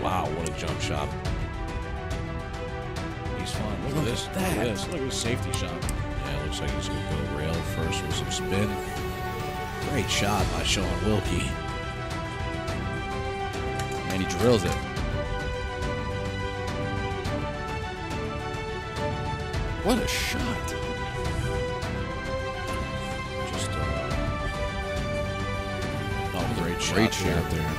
Wow, what a jump shot. He's fine. Look at this. Look at this. Look at this safety shot. Yeah, it looks like he's going to go rail first with some spin. Great shot by Shaun Wilkie. And he drills it. What a shot. Just, oh, great shot. Great shot there.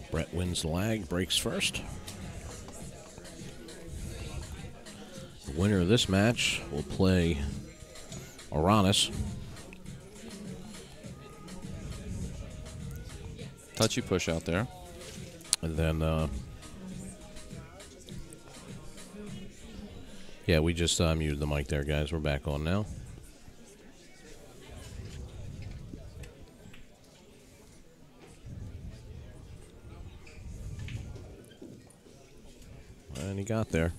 Brett wins the lag, breaks first. The winner of this match will play Uranus. Touchy push out there. And then, yeah, we just muted the mic there, guys. We're back on now. And he got there.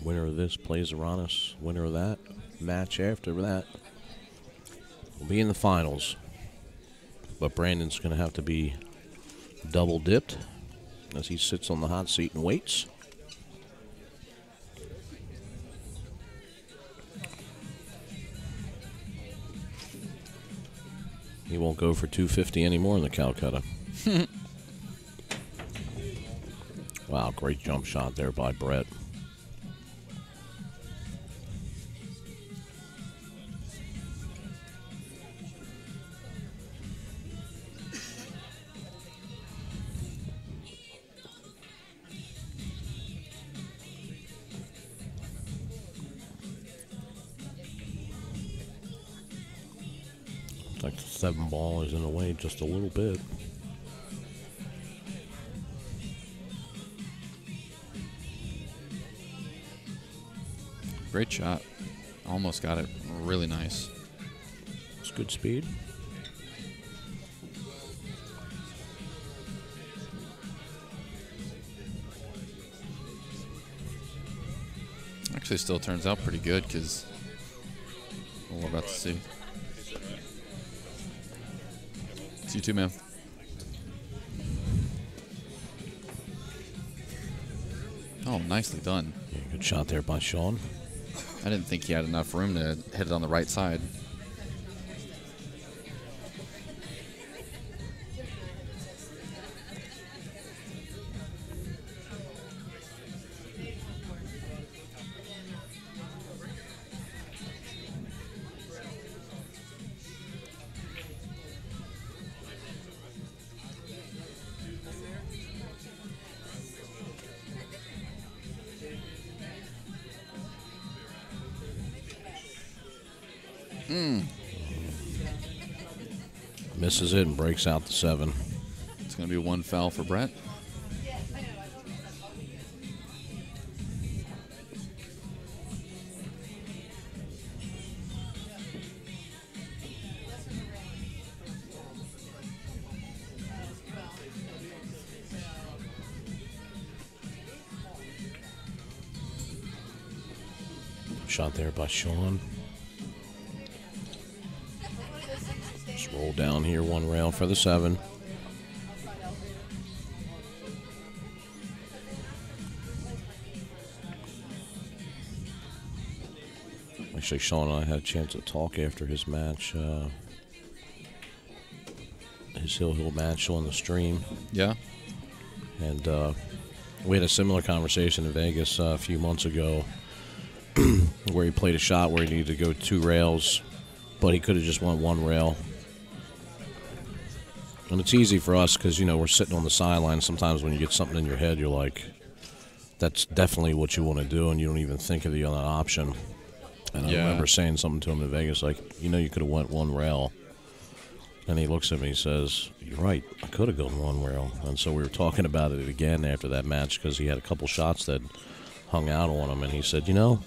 Winner of this plays Uranus. Winner of that match after that will be in the finals. But Brandon's going to have to be double dipped as he sits on the hot seat and waits. He won't go for 250 anymore in the Calcutta. Wow, great jump shot there by Brett. Like the 7 ball is in the way just a little bit. Great shot. Almost got it. Really nice. It's good speed. Actually, still turns out pretty good because we're about to see. You too, man. Oh, nicely done. Yeah, good shot there by Shaun. I didn't think he had enough room to hit it on the right side. Misses it and breaks out the 7. It's going to be 1 foul for Brett. Shot there by Shaun. Just roll down here 1 rail for the 7. Actually, Shaun and I had a chance to talk after his match, his Hill match on the stream. Yeah. And we had a similar conversation in Vegas a few months ago where he played a shot where he needed to go 2 rails but he could have just went one rail. And it's easy for us because, you know, we're sitting on the sideline. Sometimes when you get something in your head, you're like, that's definitely what you want to do, and you don't even think of the other option. And I remember saying something to him in Vegas, like, you know, you could have went one rail. And he looks at me and says, you're right, I could have gone one rail. And so we were talking about it again after that match because he had a couple shots that hung out on him. And he said, you know,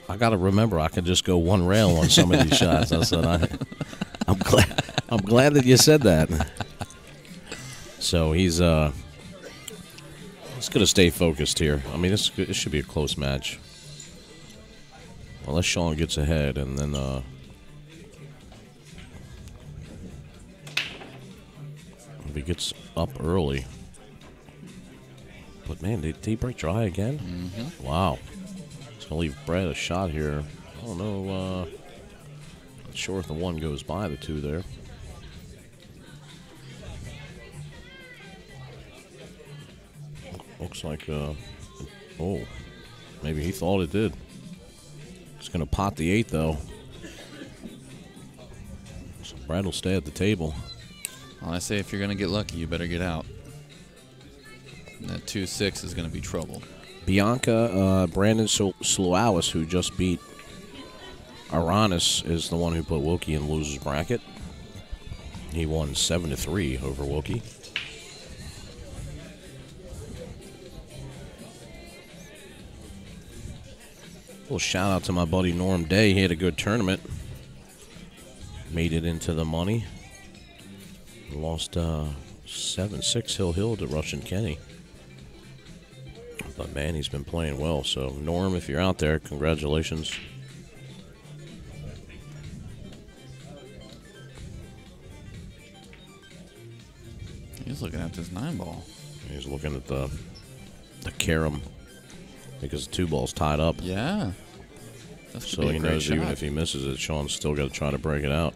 I got to remember I could just go one rail on some of these shots. I said, I'm glad that you said that. So he's going to stay focused here. I mean, this should be a close match. Unless Shaun gets ahead, and then if he gets up early. But, man, did he break dry again? Mm-hmm. Wow. It's going to leave Brad a shot here. I don't know. Not sure if the one goes by the two there. Looks like, oh, maybe he thought it did. It's going to pot the 8, though. So Brad will stay at the table. Well, I say if you're going to get lucky, you better get out. And that 2-6 is going to be trouble. Bianca, Brandon Slualis, who just beat Aranis, is the one who put Wilkie in loser's bracket. He won 7-3 over Wilkie. Little shout out to my buddy Norm Day. He had a good tournament. Made it into the money. Lost 7-6 Hill to Russian Kenny. But, man, he's been playing well. So, Norm, if you're out there, congratulations. He's looking at this 9-ball. He's looking at the carom because the 2-ball's tied up. Yeah. So he knows even if he misses it, Shaun's still got to try to break it out.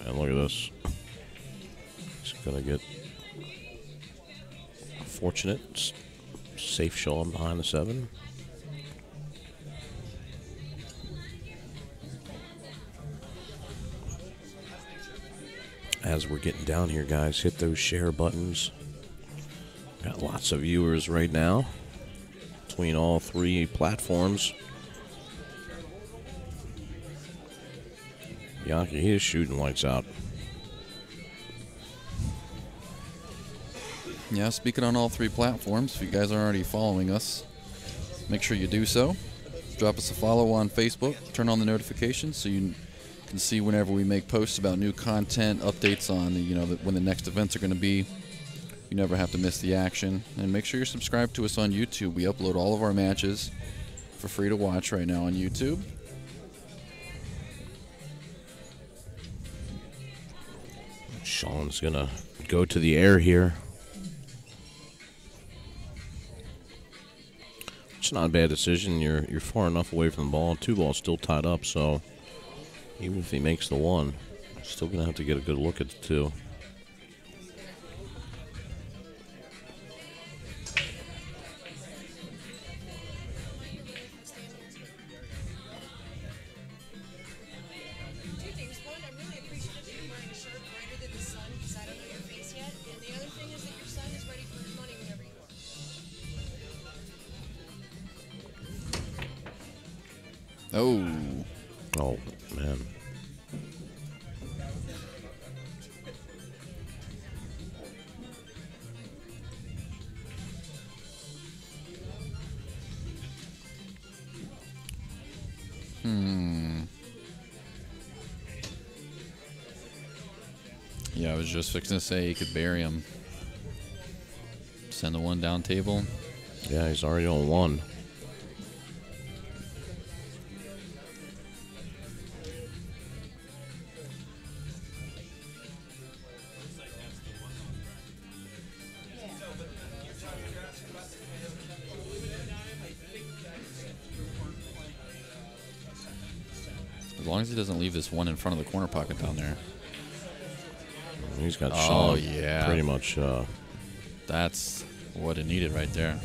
And look at this. He's going to get a fortunate, safe Shaun behind the 7. As we're getting down here, guys, hit those share buttons. Got lots of viewers right now between all 3 platforms. Bianca, he is shooting lights out. Yeah, speaking on all 3 platforms, if you guys aren't already following us, make sure you do so. Drop us a follow on Facebook. Turn on the notifications so you can see whenever we make posts about new content, updates on when the next events are going to be. You never have to miss the action. And make sure you're subscribed to us on YouTube. We upload all of our matches for free to watch right now on YouTube. Shaun's going to go to the air here. It's not a bad decision. You're far enough away from the ball. 2-ball's still tied up, so even if he makes the 1, still going to have to get a good look at the 2. Oh, man. Yeah, I was just fixing to say he could bury him. Send the 1 down table. Yeah, he's already on 1. As long as he doesn't leave this 1 in front of the corner pocket down there. He's got Shaun pretty much. That's what it needed right there.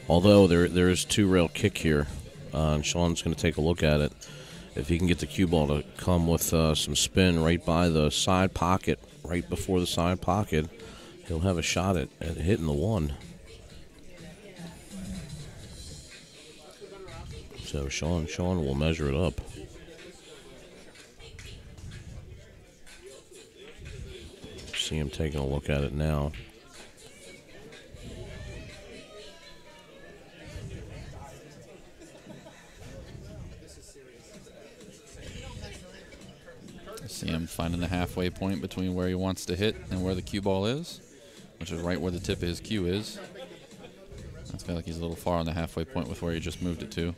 Although there is 2-rail kick here and Shaun's going to take a look at it. If he can get the cue ball to come with some spin right by the side pocket, right before the side pocket, he'll have a shot at hitting the one. So Shaun will measure it up. See him taking a look at it now. See him finding the halfway point between where he wants to hit and where the cue ball is, which is right where the tip of his cue is. I feel like he's a little far on the halfway point with where he just moved it to.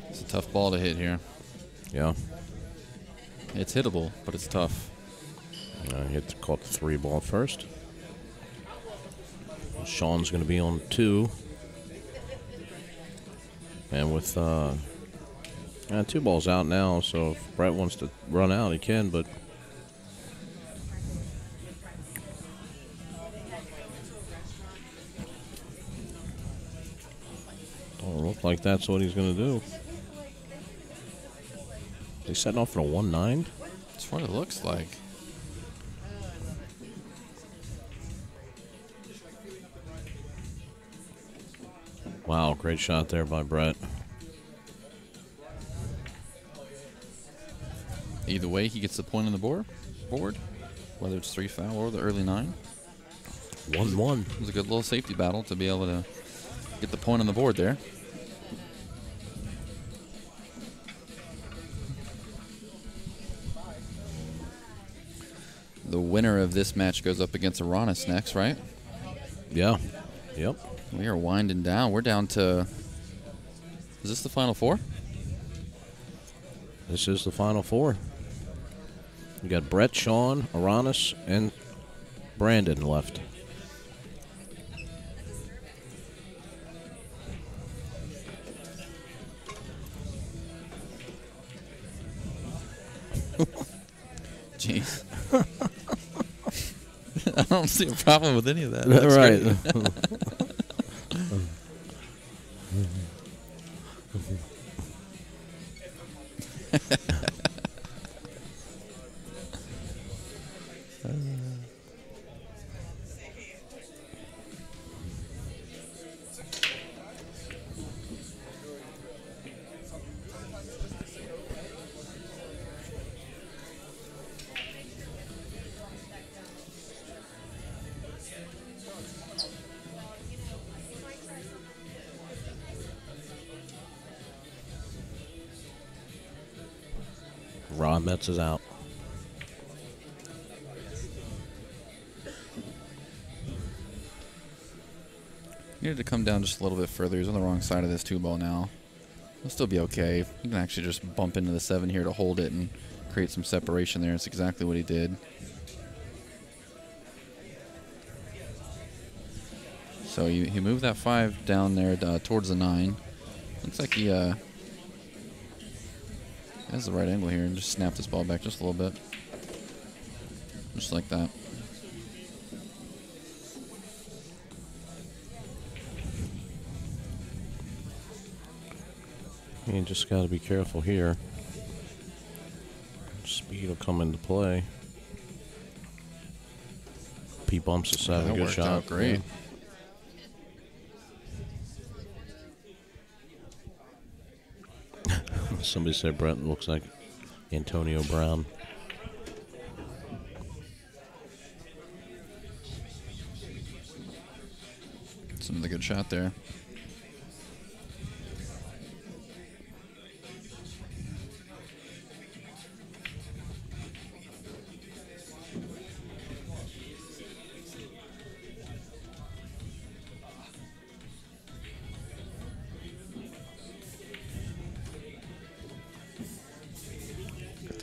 It's a tough ball to hit here. Yeah. It's hittable, but it's tough. Caught the 3 ball first. Shaun's going to be on 2. And with 2 balls out now, so if Brett wants to run out, he can, but don't look like that's what he's going to do. He's setting off for a 1-9? That's what it looks like. Wow, great shot there by Brett. Either way, he gets the point on the board, whether it's 3 foul or the early 9. 1-1. It was a good little safety battle to be able to get the point on the board there. The winner of this match goes up against Aranis next, right? Yeah. Yep. We are winding down. We're down to... Is this the final 4? This is the final 4. You got Brett, Shaun, Aranis, and Brandon left. Jeez. I don't see a problem with any of that. That's right. Ron Metz is out. Needed to come down just a little bit further. He's on the wrong side of this 2 ball now. He'll still be okay. He can actually just bump into the 7 here to hold it and create some separation there. It's exactly what he did. So he moved that 5 down there towards the 9. Looks like he has the right angle here and just snapped this ball back just a little bit. Just like that. You just got to be careful here. Speed will come into play. P bumps the 7. That Good worked shot. out great. Somebody said Brett looks like Antonio Brown. That's another good shot there.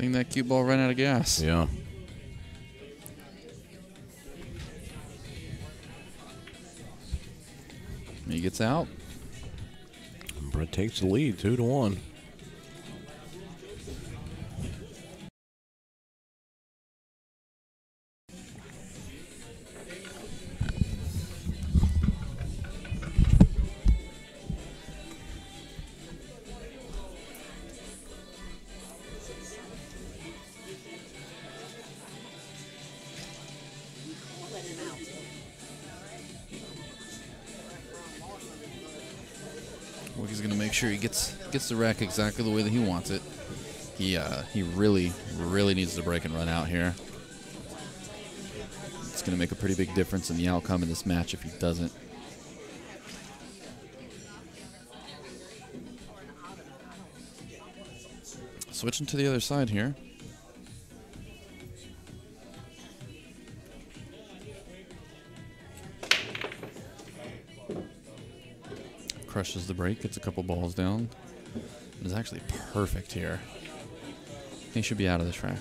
think that cue ball ran out of gas. Yeah. He gets out. Brett takes the lead, 2-1. He's going to make sure he gets the rack exactly the way that he wants it. He really needs to break and run out here. It's going to make a pretty big difference in the outcome of this match if he doesn't. Switching to the other side here. Crushes the break, gets a couple balls down. It is actually perfect here. He should be out of this rack.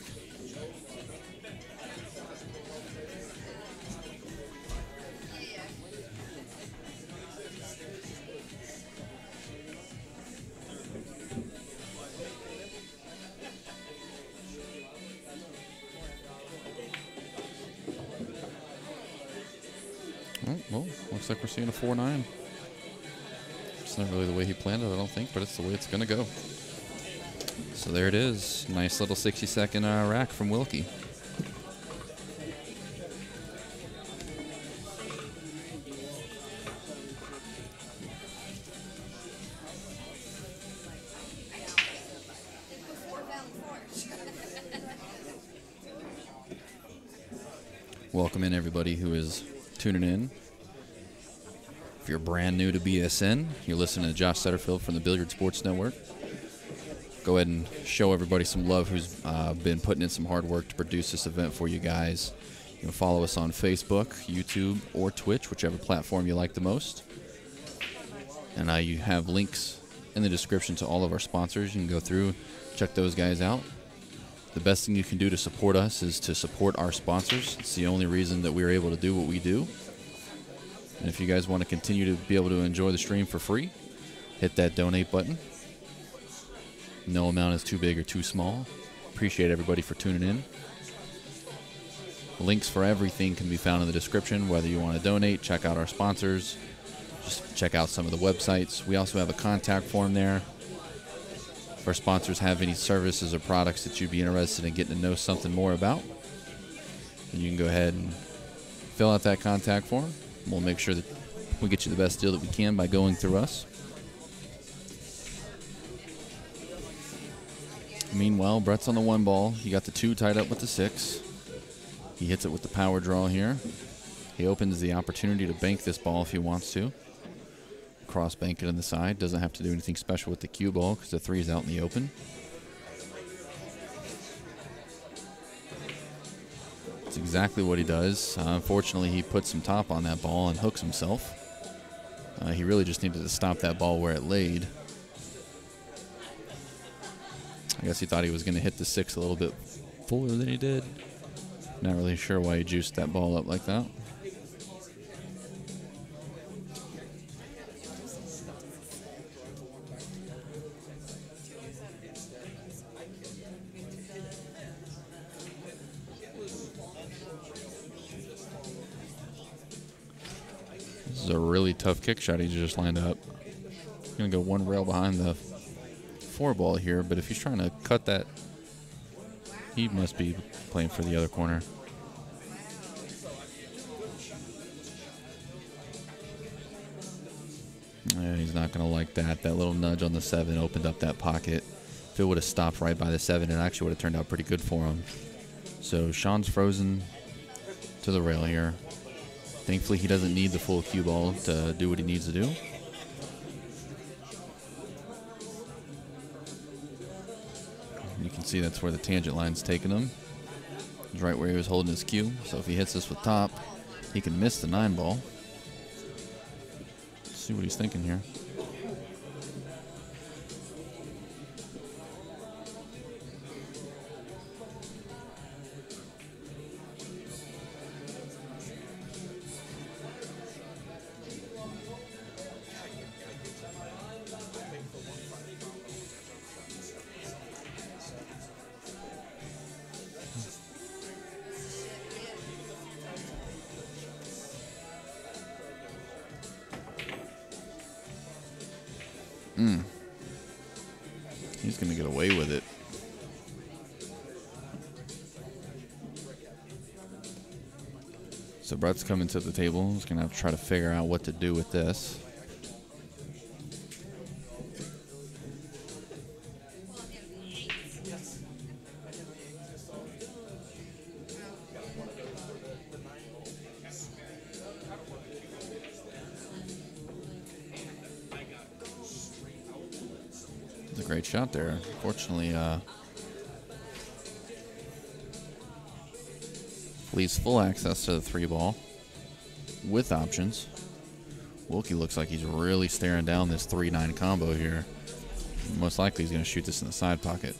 Oh, well, looks like we're seeing a 4-9. It's not really the way he planned it, I don't think, but it's the way it's going to go. So there it is. Nice little 60-second rack from Wilkie. Welcome in everybody who is tuning in. If you're brand new to BSN, you're listening to Josh Setterfield from the Billiard Sports Network. Go ahead and show everybody some love who's been putting in some hard work to produce this event for you guys. You can follow us on Facebook, YouTube, or Twitch, whichever platform you like the most. And you have links in the description to all of our sponsors. You can go through, check those guys out. The best thing you can do to support us is to support our sponsors. It's the only reason that we're able to do what we do. And if you guys want to continue to be able to enjoy the stream for free, hit that donate button. No amount is too big or too small. Appreciate everybody for tuning in. Links for everything can be found in the description, whether you want to donate, check out our sponsors, just check out some of the websites. We also have a contact form there. If our sponsors have any services or products that you'd be interested in getting to know something more about, then you can go ahead and fill out that contact form. We'll make sure that we get you the best deal that we can by going through us. Meanwhile, Brett's on the 1 ball. He got the 2 tied up with the 6. He hits it with the power draw here. He opens the opportunity to bank this ball if he wants to. Cross bank it on the side. Doesn't have to do anything special with the cue ball because the 3 is out in the open. That's exactly what he does. Unfortunately, he puts some top on that ball and hooks himself. He really just needed to stop that ball where it laid. I guess he thought he was going to hit the 6 a little bit fuller than he did. Not really sure why he juiced that ball up like that. This is a really tough kick shot he just lined up. He's going to go 1 rail behind the 4 ball here, but if he's trying to cut that, he must be playing for the other corner. Yeah, he's not going to like that. That little nudge on the 7 opened up that pocket. If it would have stopped right by the 7, it actually would have turned out pretty good for him. So Shaun's frozen to the rail here. Thankfully, he doesn't need the full cue ball to do what he needs to do. You can see that's where the tangent line's taking him. It's right where he was holding his cue. So if he hits this with top, he can miss the 9 ball. Let's see what he's thinking here. He's going to get away with it. So Brett's coming to the table. He's going to have to try to figure out what to do with this. It's a great shot there. Unfortunately, leaves full access to the 3-ball with options. Wilkie looks like he's really staring down this 3-9 combo here. Most likely he's going to shoot this in the side pocket.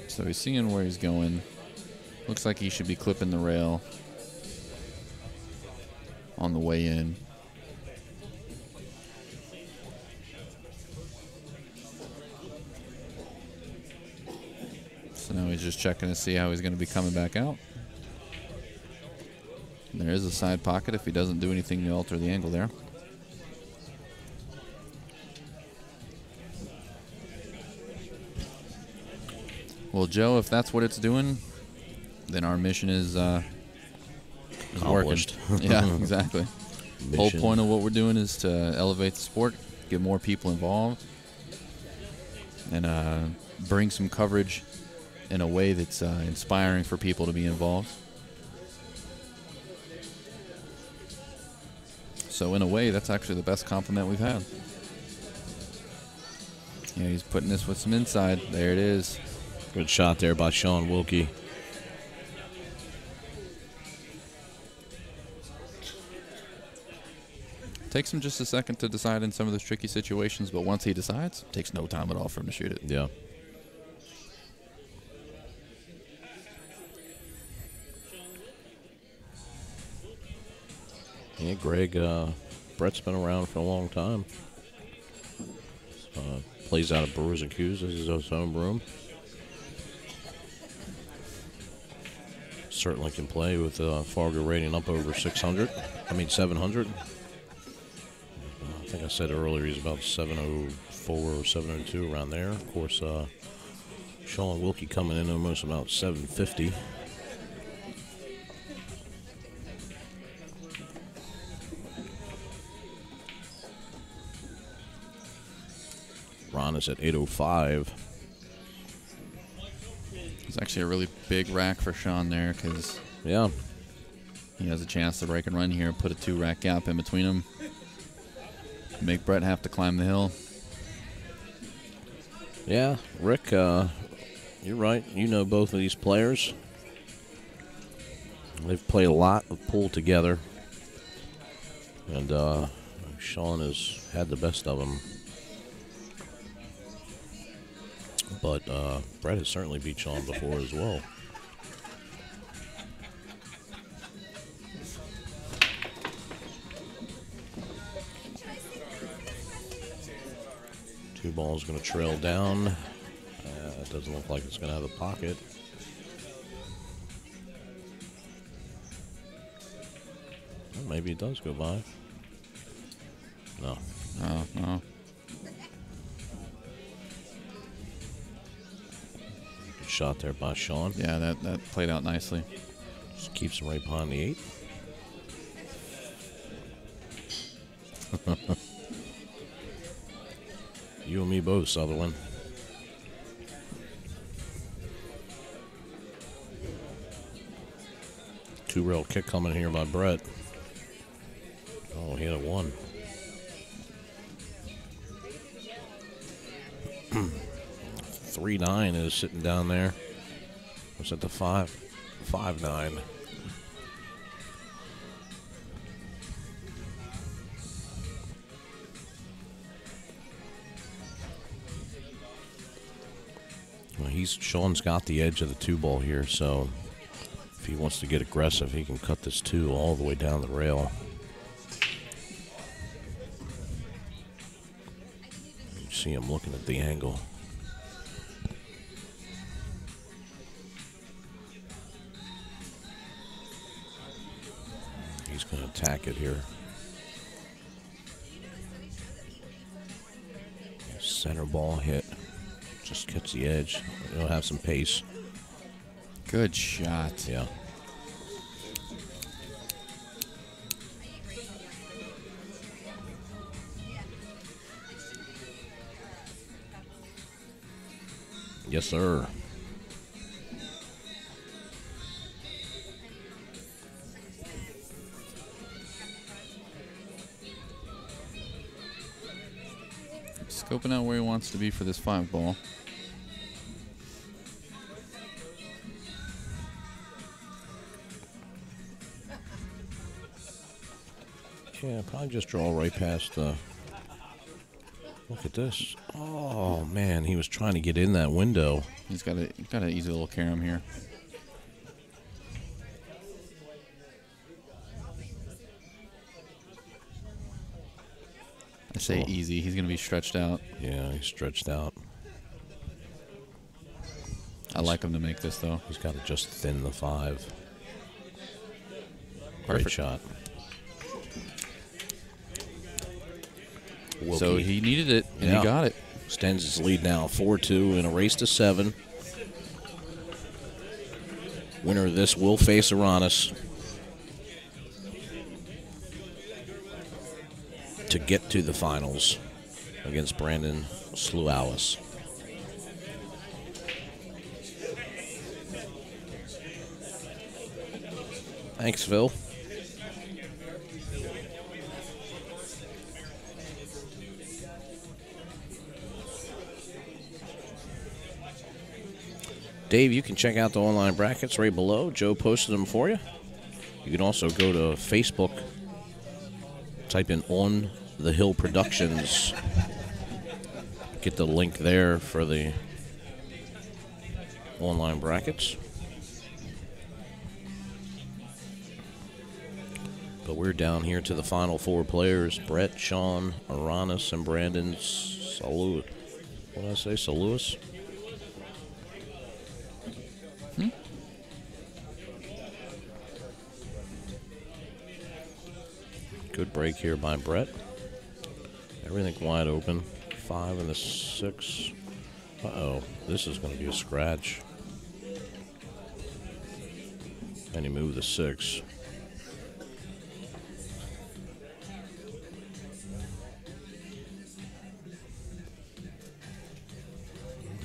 So he's seeing where he's going. Looks like he should be clipping the rail on the way in. So now he's just checking to see how he's going to be coming back out. And there is a side pocket if he doesn't do anything to alter the angle there. Well, Joe, if that's what it's doing, then our mission is working. Yeah, exactly. The whole point of what we're doing is to elevate the sport, get more people involved, and bring some coverage in a way that's inspiring for people to be involved. So in a way, that's actually the best compliment we've had. Yeah, he's putting this with some inside. There it is. Good shot there by Shaun Wilkie. Takes him just a second to decide in some of those tricky situations, but once he decides, it takes no time at all for him to shoot it. Yeah. Yeah, Greg, Brett's been around for a long time. Plays out of Brewers and Q's. This is his home room. Certainly can play with Fargo rating up over 600. I mean 700. I think I said earlier he's about 704 or 702 around there. Of course, Shaun Wilkie coming in almost about 750. Ron is at 805. It's actually a really big rack for Shaun there because yeah, he has a chance to break and run here, put a 2-rack gap in between them, make Brett have to climb the hill. Yeah, Rick, you're right. You know both of these players. They've played a lot of pool together, and Shaun has had the best of them. But Brett has certainly beat Shaun before as well. Two balls going to trail down. It doesn't look like it's going to have a pocket. Well, maybe it does go by. No. No. Good shot there by Shaun. Yeah, that played out nicely. Just keeps him right behind the 8. You and me both, Sutherland. Two-rail kick coming here by Brett. Oh, he had a 1. Three 9 is sitting down there. What's at the 5-9. Well, Shaun's got the edge of the 2 ball here, so if he wants to get aggressive, he can cut this 2 all the way down the rail. see him looking at the angle. He's going to attack it here. Center ball hit. Just gets the edge. He'll have some pace. Good shot. Yeah. Yes, sir. Scoping out where he wants to be for this 5 ball. Yeah, probably just draw right past the... Look at this. Oh, man, he was trying to get in that window. He's got an easy little carom here. I say easy. He's going to be stretched out. Yeah, he's stretched out. I like him to make this, though. He's got to just thin the 5. Perfect Great shot. Wilkie. So he needed it, and he got it. Extends his lead now, 4-2 in a race to 7. Winner of this will face Uranus to get to the finals against Brandon Slualis. Thanks, Phil. Dave, you can check out the online brackets right below. Joe posted them for you. You can also go to Facebook, type in On the Hill Productions. Get the link there for the online brackets. But we're down here to the final 4 players. Brett, Shaun, Uranus, and Brandon Saluis. What did I say? Saluis? Good break here by Brett. Everything wide open. 5 and the 6. Uh-oh. This is going to be a scratch. And he moved the 6.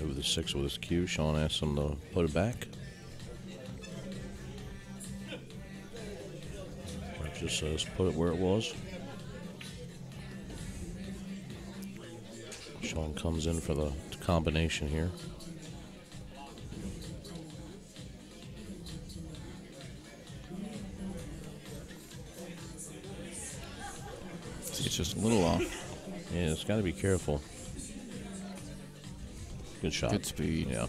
Move the 6 with his cue. Shaun asked him to put it back. Just says put it where it was. Shaun comes in for the combination here. It's just a little off. Yeah, it's got to be careful. Good shot. Good speed. Yeah.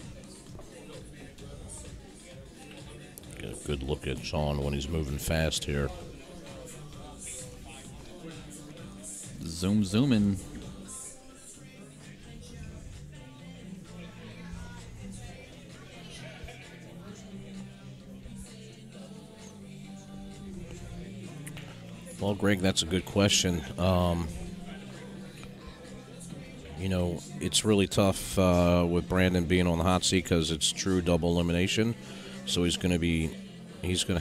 Get a good look at Shaun when he's moving fast here. Zooming. Well, Greg, that's a good question. You know, it's really tough with Brandon being on the hot seat because it's true double elimination. So he's going to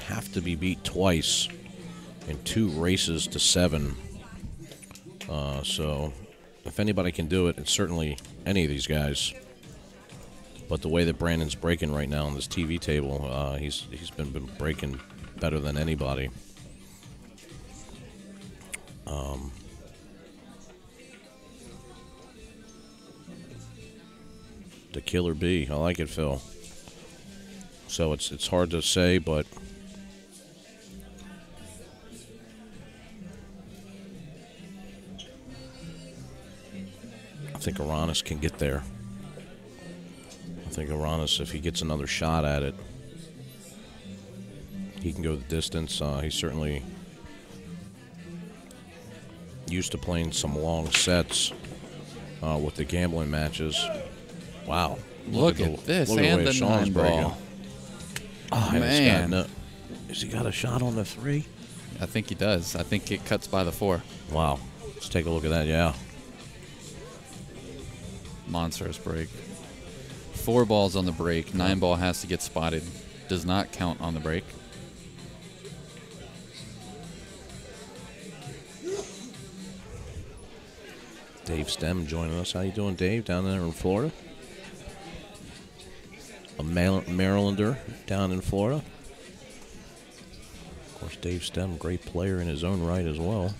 have to be beat twice in 2 races to 7. So if anybody can do it, it's certainly any of these guys. But the way that Brandon's breaking right now on this TV table, he's been breaking better than anybody. The Killer Bee. I like it, Phil. So it's hard to say, but I think Uranus can get there. I think Uranus, if he gets another shot at it, he can go the distance. He's certainly used to playing some long sets. with the gambling matches. Wow. Look at this. Look at And way the Shaun's 9 breaking. ball. Oh, Man. Has he got a shot on the 3? I think he does. I think it cuts by the 4. Wow. Let's take a look at that, yeah. Monstrous break. 4 balls on the break. 9 ball has to get spotted. Does not count on the break. Dave Stem joining us. How you doing, Dave? Down there in Florida? A Marylander down in Florida. Of course, Dave Stem, great player in his own right as well.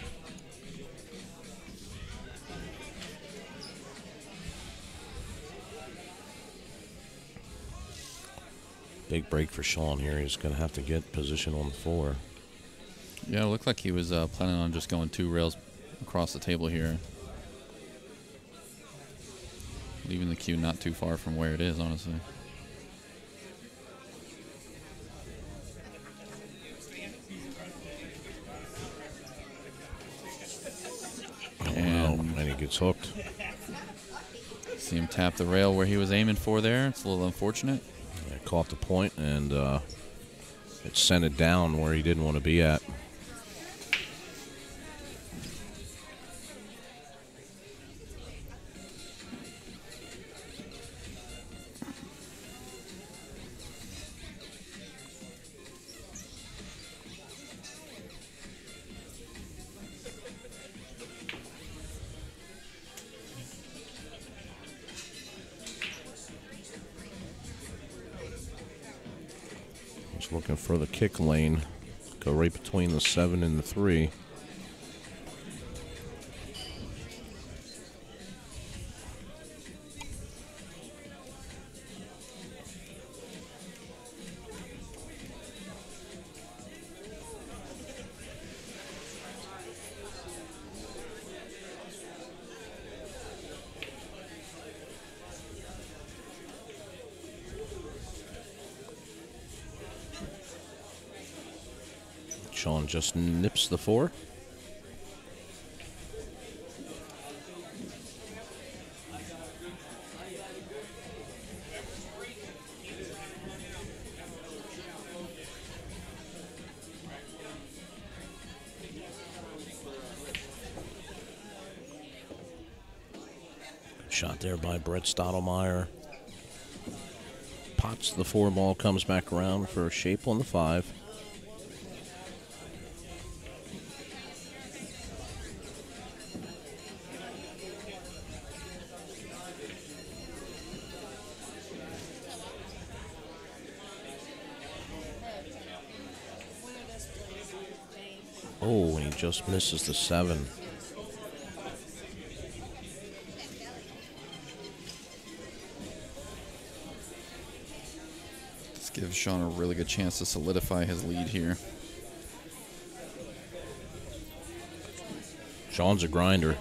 Big break for Shaun here. He's going to have to get position on the 4. Yeah, it looked like he was planning on just going 2 rails across the table here. Leaving the cue not too far from where it is, honestly. And he gets hooked. See him tap the rail where he was aiming for there. It's a little unfortunate. Yeah, caught the point, and it sent it down where he didn't want to be at. Looking for the kick lane. Go right between the 7 and the 3. Shaun just nips the 4. Shot there by Brett Stottlemyer. Pots the 4 ball, comes back around for a shape on the 5. Oh, and he just misses the 7. This gives Shaun a really good chance to solidify his lead here. Shaun's a grinder.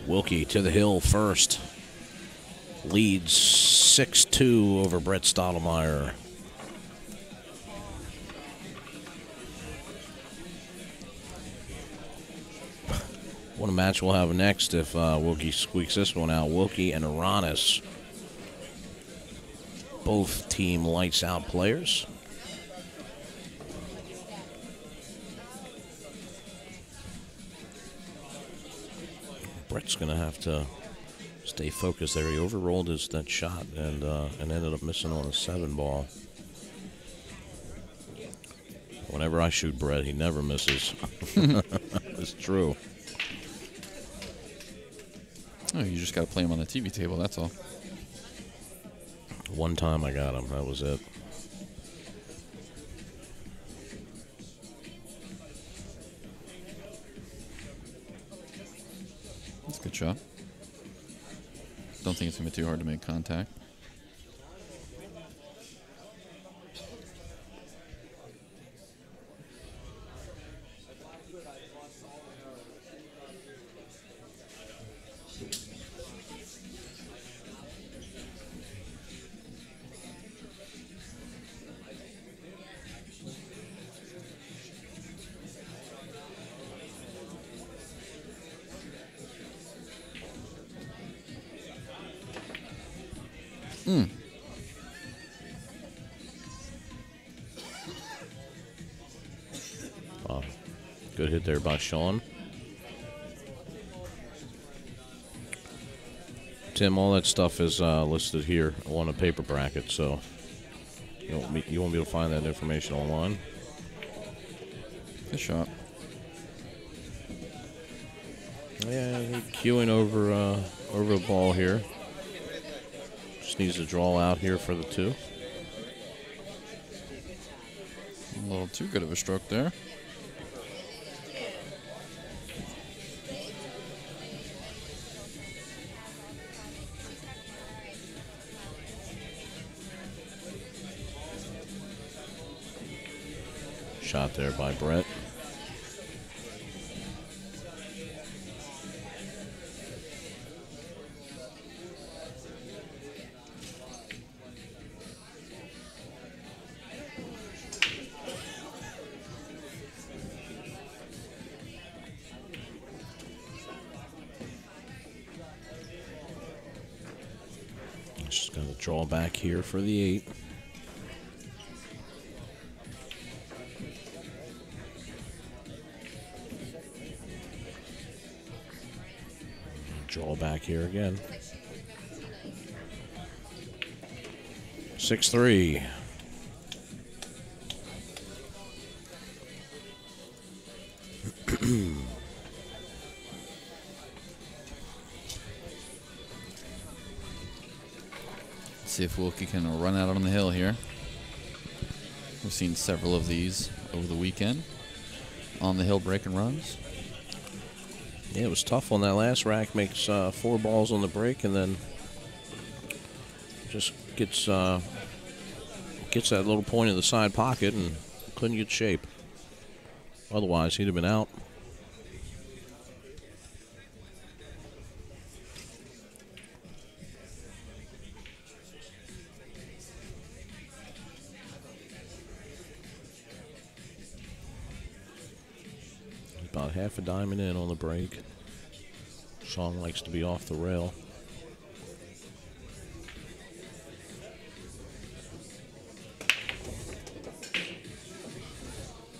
Wilkie to the hill first. Leads 6-2 over Brett Stottlemyer. What a match we'll have next if Wilkie squeaks this one out. Wilkie and Aranis. Both team lights out players. Brett's going to have to stay focused there. He overrolled that shot and ended up missing on a 7 ball. Whenever I shoot Brett, he never misses. It's true. Oh, you just got to play him on the TV table, that's all. One time I got him. That was it. That's a good shot. Don't think it's going to be too hard to make contact. Good hit there by Shaun. Tim, all that stuff is listed here on a paper bracket, so you won't be able to find that information online. Good shot. Yeah, queuing over the ball here. Just needs to draw out here for the 2. A little too good of a stroke there. Shot there by Brett. Just going to draw back here for the 8. Draw back here again. 6-3. See if Wilkie can run out on the hill here. We've seen several of these over the weekend. On the hill breaking runs. Yeah, it was tough on that last rack. Makes 4 balls on the break, and then just gets that little point in the side pocket and couldn't get shape. Otherwise, he'd have been out. About half a diamond in on the break. Shaun likes to be off the rail.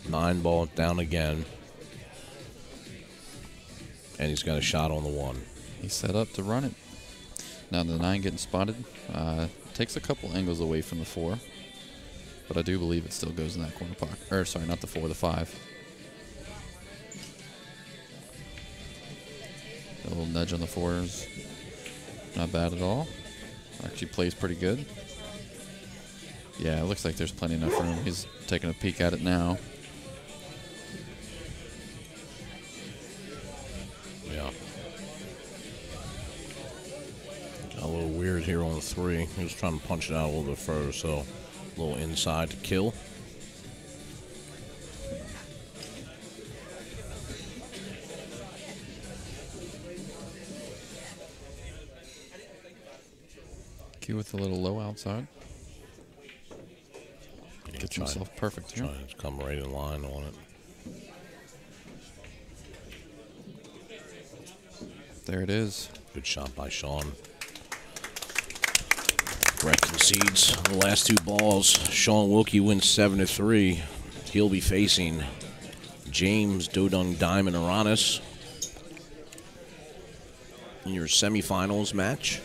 Nine ball down again. And he's got a shot on the 1. He's set up to run it. Now the 9 getting spotted. Takes a couple angles away from the 4. But I do believe it still goes in that corner pocket. Or sorry, not the 4, the 5. A little nudge on the 4s. Not bad at all. Actually plays pretty good. Yeah, it looks like there's plenty enough room. He's taking a peek at it now. Yeah. Got a little weird here on the 3. He was trying to punch it out a little bit further, so a little inside to kill. Q with a little low outside. Gets himself perfect here. Trying to come right in line on it. There it is. Good shot by Shaun. Brett concedes the last 2 balls. Shaun Wilkie wins 7-3. He'll be facing James Dodung Diamond Aranis in your semifinals match.